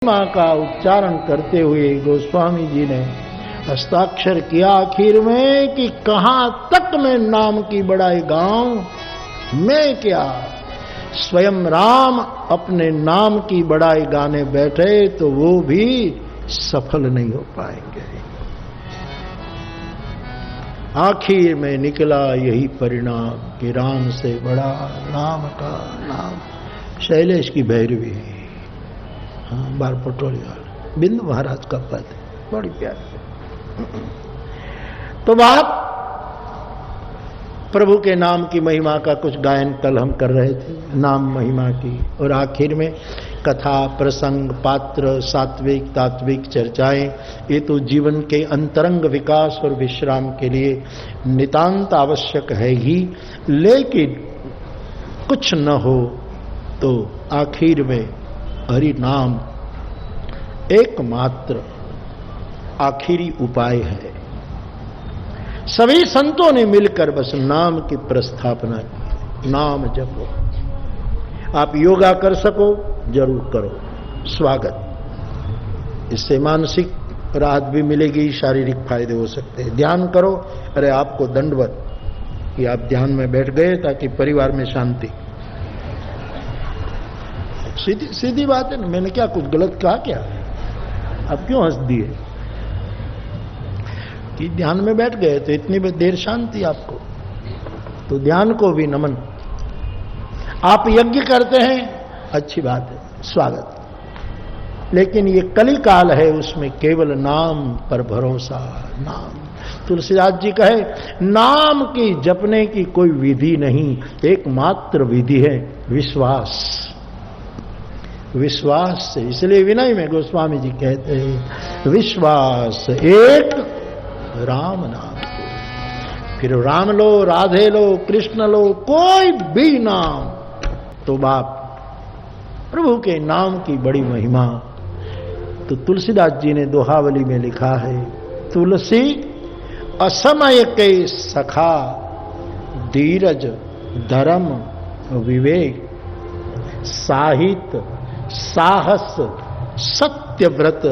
मां का उच्चारण करते हुए गोस्वामी जी ने हस्ताक्षर किया आखिर में कि कहां तक मैं नाम की बड़ाई गाऊं। मैं क्या, स्वयं राम अपने नाम की बड़ाई गाने बैठे तो वो भी सफल नहीं हो पाएंगे। आखिर में निकला यही परिणाम कि राम से बड़ा नाम का नाम। शैलेश की भैरवी, हाँ, बार पटोलिया, बिंदु महाराज का पद, बड़ी प्यारी। तो बात प्रभु के नाम की महिमा का कुछ गायन कल हम कर रहे थे, नाम महिमा की, और आखिर में कथा, प्रसंग, पात्र, सात्विक तात्विक चर्चाएं, ये तो जीवन के अंतरंग विकास और विश्राम के लिए नितांत आवश्यक है ही, लेकिन कुछ न हो तो आखिर में हरि नाम एकमात्र आखिरी उपाय है। सभी संतों ने मिलकर बस नाम की प्रस्थापना की, नाम जपो। आप योगा कर सको जरूर करो, स्वागत। इससे मानसिक राहत भी मिलेगी, शारीरिक फायदे हो सकते हैं। ध्यान करो, अरे आपको दंडवत कि आप ध्यान में बैठ गए ताकि परिवार में शांति। सीधी सीधी बात है ना, मैंने क्या कुछ गलत कहा क्या? आप क्यों हंस दिए कि ध्यान में बैठ गए तो इतनी देर शांति आपको? तो ध्यान को भी नमन। आप यज्ञ करते हैं, अच्छी बात है, स्वागत। लेकिन ये कली काल है, उसमें केवल नाम पर भरोसा। नाम, तुलसीदास जी कहे नाम की जपने की कोई विधि नहीं, एकमात्र विधि है विश्वास। विश्वास से, इसलिए विनय में गोस्वामी जी कहते हैं विश्वास एक राम नाम को। फिर राम लो, राधे लो, कृष्ण लो, कोई भी नाम, तो बाप प्रभु के नाम की बड़ी महिमा। तो तुलसीदास जी ने दोहावली में लिखा है, तुलसी असमय के सखा, धीरज धर्म विवेक, साहित्य साहस सत्यव्रत,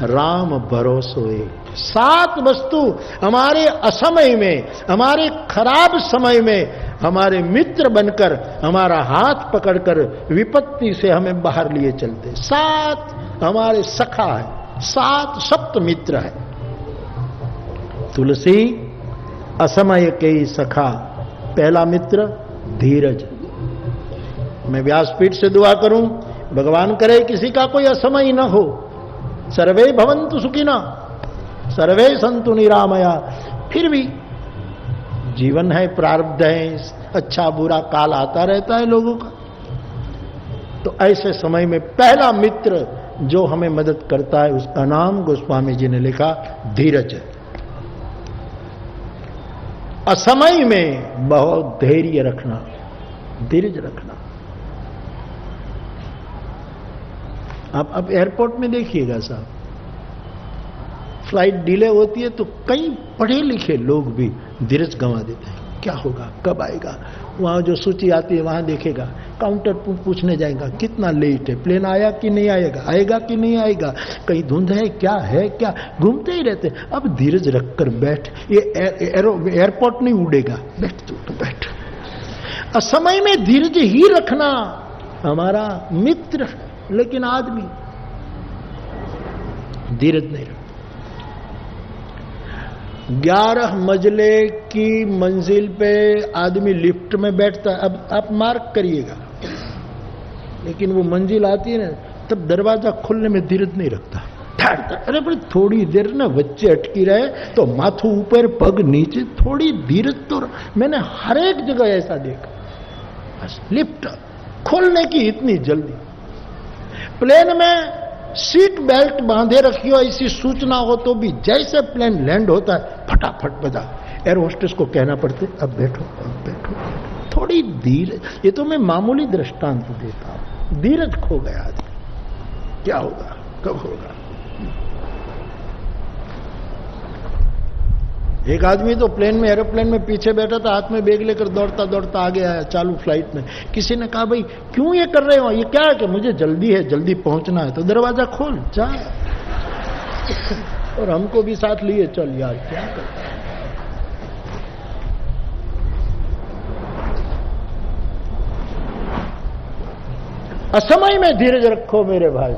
राम भरोसो एक। 7 वस्तु हमारे असमय में, हमारे खराब समय में हमारे मित्र बनकर, हमारा हाथ पकड़कर विपत्ति से हमें बाहर लिए चलते। 7 हमारे सखा है, 7 सप्त मित्र है। तुलसी असमय के सखा, पहला मित्र धीरज। मैं व्यासपीठ से दुआ करूं, भगवान करे किसी का कोई असमय न हो। सर्वे भवन्तु सुखिना, सर्वे सन्तु निरामया। फिर भी जीवन है, प्रारब्ध है, अच्छा बुरा काल आता रहता है लोगों का। तो ऐसे समय में पहला मित्र जो हमें मदद करता है, उसका नाम गोस्वामी जी ने लिखा धीरज। असमय में बहुत धैर्य रखना, धीरज रखना। आप एयरपोर्ट में देखिएगा साहब, फ्लाइट डिले होती है तो कई पढ़े लिखे लोग भी धीरज गंवा देते हैं। क्या होगा, कब आएगा? वहां जो सूची आती है वहां देखेगा, काउंटर पूछने जाएगा कितना लेट है, प्लेन आया कि नहीं आएगा, आएगा कि नहीं आएगा, कहीं धुंध है क्या, घूमते ही रहते। अब धीरज रखकर बैठ, ये एयरपोर्ट नहीं उड़ेगा, बैठ तो बैठ। असमय में धीरज ही रखना हमारा मित्र, लेकिन आदमी धीरज नहीं रखता। 11 मंजिले की मंजिल पे आदमी लिफ्ट में बैठता है। अब आप मार्क करिएगा, लेकिन वो मंजिल आती है ना, तब दरवाजा खोलने में धीरज नहीं रखता, ठहरता। अरे भाई थोड़ी देर ना बच्चे अटकी रहे तो माथू ऊपर पग नीचे, थोड़ी धीरज तो। मैंने हर एक जगह ऐसा देखा, बस लिफ्ट खोलने की इतनी जल्दी। प्लेन में सीट बेल्ट बांधे रखियो, ऐसी सूचना हो तो भी जैसे प्लेन लैंड होता है फटाफट बजा। एयर होस्टेस को कहना पड़ते अब बैठो, अब बैठो, थोड़ी धीरज। ये तो मैं मामूली दृष्टांत देता हूं। धीरज खो गया आदमी, क्या होगा, कब होगा? एक आदमी तो प्लेन में, एरोप्लेन में पीछे बैठा था, हाथ में बैग लेकर दौड़ता दौड़ता आगे आया चालू फ्लाइट में। किसी ने कहा भाई क्यों ये कर रहे हो, ये क्या है कि मुझे जल्दी है, जल्दी पहुंचना है। तो दरवाजा खोल जा, और हमको भी साथ लिए चल यार, क्या करते हैं। असमय में धीरज रखो मेरे भाई,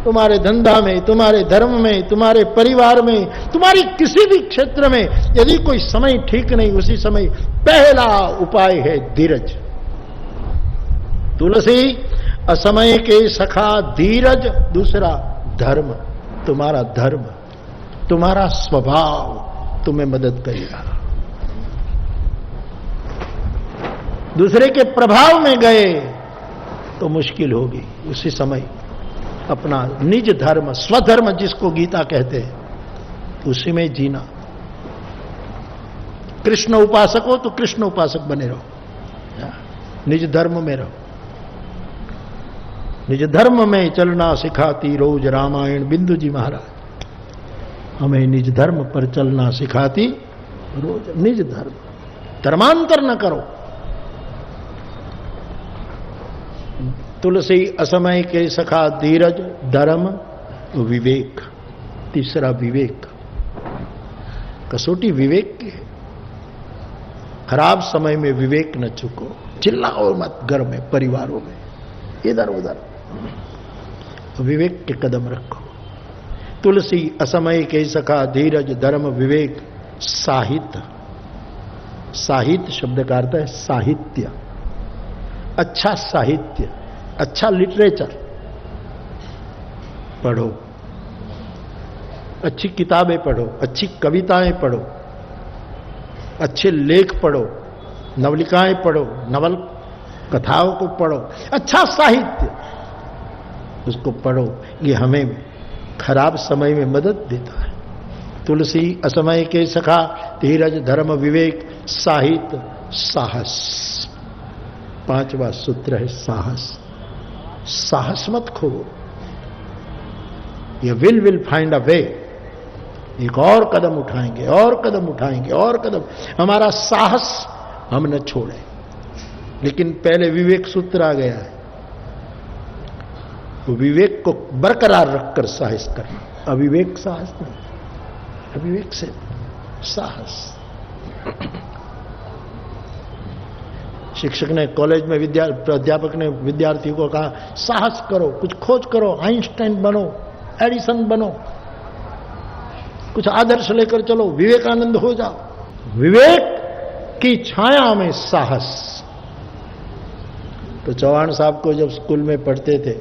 तुम्हारे धंधा में, तुम्हारे धर्म में, तुम्हारे परिवार में, तुम्हारी किसी भी क्षेत्र में यदि कोई समय ठीक नहीं, उसी समय पहला उपाय है धीरज। तुलसी असमय के सखा धीरज, दूसरा धर्म, तुम्हारा धर्म, तुम्हारा स्वभाव तुम्हें मदद करेगा। दूसरे के प्रभाव में गए तो मुश्किल होगी। उसी समय अपना निज धर्म, स्वधर्म जिसको गीता कहते हैं, उसी में जीना। कृष्ण उपासक हो तो कृष्ण उपासक बने रहो, निज धर्म में रहो। निज धर्म में चलना सिखाती रोज रामायण बिंदु जी महाराज, हमें निज धर्म पर चलना सिखाती रोज। निज धर्म, धर्मांतर न करो। तुलसी असमय के सखा धीरज, धर्म, विवेक, तीसरा विवेक। कसौटी विवेक की है। खराब समय में विवेक न चुको, चिल्लाओ मत घर में, परिवारों में, इधर उधर, विवेक के कदम रखो। तुलसी असमय के सखा धीरज, धर्म, विवेक, साहित्य। साहित्य शब्द का अर्थ है साहित्य, अच्छा साहित्य, अच्छा लिटरेचर पढ़ो, अच्छी किताबें पढ़ो, अच्छी कविताएं पढ़ो, अच्छे लेख पढ़ो, नवलिकाएं पढ़ो, नवल कथाओं को पढ़ो, अच्छा साहित्य उसको पढ़ो। ये हमें खराब समय में मदद देता है। तुलसी असमय के सखा धीरज, धर्म, विवेक, साहित्य, साहस। पांचवा सूत्र है साहस। साहस मत खो। ये विल फाइंड अ वे। एक और कदम उठाएंगे, और कदम उठाएंगे, और कदम। हमारा साहस हम न छोड़ें। लेकिन पहले विवेक सूत्र आ गया है, तो विवेक को बरकरार रखकर साहस करना। अविवेक साहस नहीं, अविवेक से साहस। शिक्षक ने कॉलेज में प्राध्यापक ने विद्यार्थियों को कहा साहस करो, कुछ खोज करो, आइंस्टाइन बनो, एडिसन बनो, कुछ आदर्श लेकर चलो, विवेकानंद हो जाओ। विवेक की छाया में साहस। तो चौहान साहब को जब स्कूल में पढ़ते थे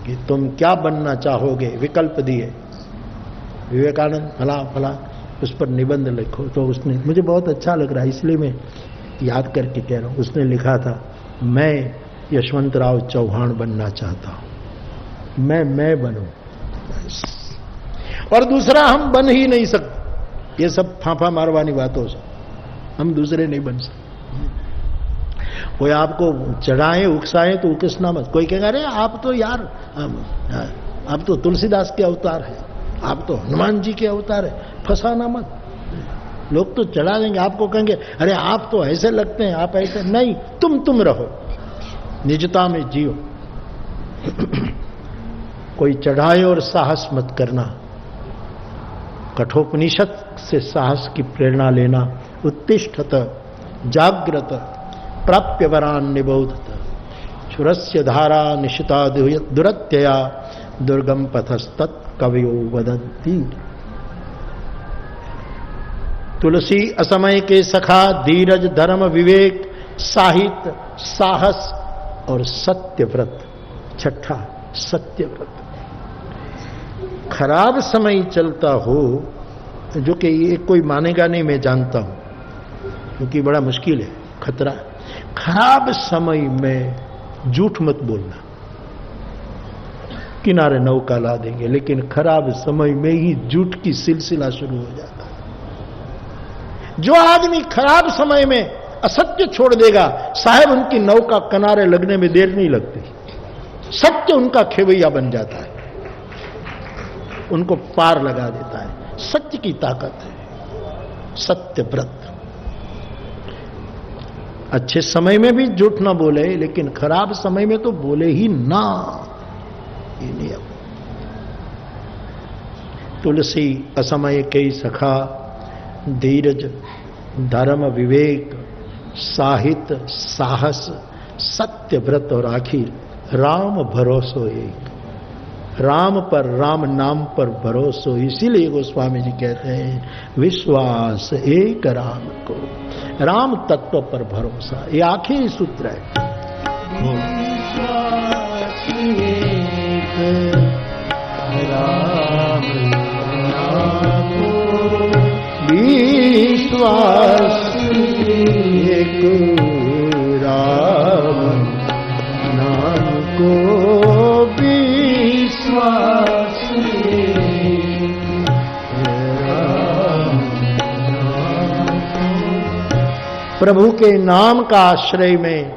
कि तुम क्या बनना चाहोगे, विकल्प दिए, विवेकानंद फला फला, उस पर निबंध लिखो। तो उसने, मुझे बहुत अच्छा लग रहा है इसलिए मैं याद करके कह रहा हूं, उसने लिखा था मैं यशवंतराव चौहान बनना चाहता हूं, मैं बनूं। और दूसरा हम बन ही नहीं सकते। ये सब फांफा मारवानी बातों से हम दूसरे नहीं बन सकते। कोई आपको चढ़ाए उकसाए तो उकसना मत। कोई कहेगा अरे आप तो यार आप तो तुलसीदास के अवतार है, आप तो हनुमान जी के अवतार है, फंसाना मत। लोग तो चढ़ा देंगे, आपको कहेंगे अरे आप तो ऐसे लगते हैं, आप ऐसे नहीं। तुम रहो, निजता में जियो। कोई चढ़ाए और साहस मत करना। कठोपनिषद से साहस की प्रेरणा लेना। उत्तिष्ठत जाग्रत प्राप्य वरान निबोधत क्षुरस्य धारा निशिता दुरत्यया दुर्गम पथस्तत् कवयो वदन्ति। तुलसी असमय के सखा धीरज, धर्म, विवेक, साहित्य, साहस और सत्यव्रत। छठा सत्यव्रत। खराब समय चलता हो, जो कि ये कोई मानेगा नहीं, मैं जानता हूं, क्योंकि बड़ा मुश्किल है, खतरा है। खराब समय में झूठ मत बोलना। किनारे नौका ला देंगे, लेकिन खराब समय में ही झूठ की सिलसिला शुरू हो जाता है। जो आदमी खराब समय में असत्य छोड़ देगा, साहब उनकी नौका किनारे लगने में देर नहीं लगती। सत्य उनका खेवैया बन जाता है, उनको पार लगा देता है। सत्य की ताकत है, सत्य व्रत। अच्छे समय में भी झूठ ना बोले, लेकिन खराब समय में तो बोले ही ना, ये नियम। तुलसी असमय के सखा, धीरज धर्म विवेक साहित्य साहस सत्य व्रत और आखिर राम भरोसो एक। राम पर, राम नाम पर भरोसो। इसीलिए गोस्वामी जी कहते हैं विश्वास एक राम को, राम तत्व पर भरोसा। ये आखिरी सूत्र है। विश्वास एक राम नाम को, विश्वास एक राम नाम को, विश्वास एक राम नाम को। प्रभु के नाम का आश्रय में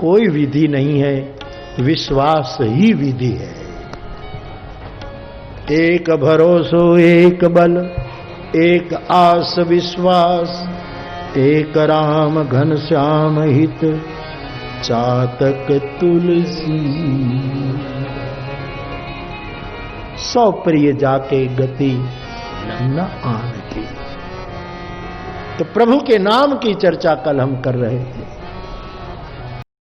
कोई विधि नहीं है, विश्वास ही विधि है। एक भरोसो एक बल, एक आस विश्वास, एक राम घनश्याम हित, चातक तुलसी। सौ प्रिय जाके गति न आन की। तो प्रभु के नाम की चर्चा कल हम कर रहे थे।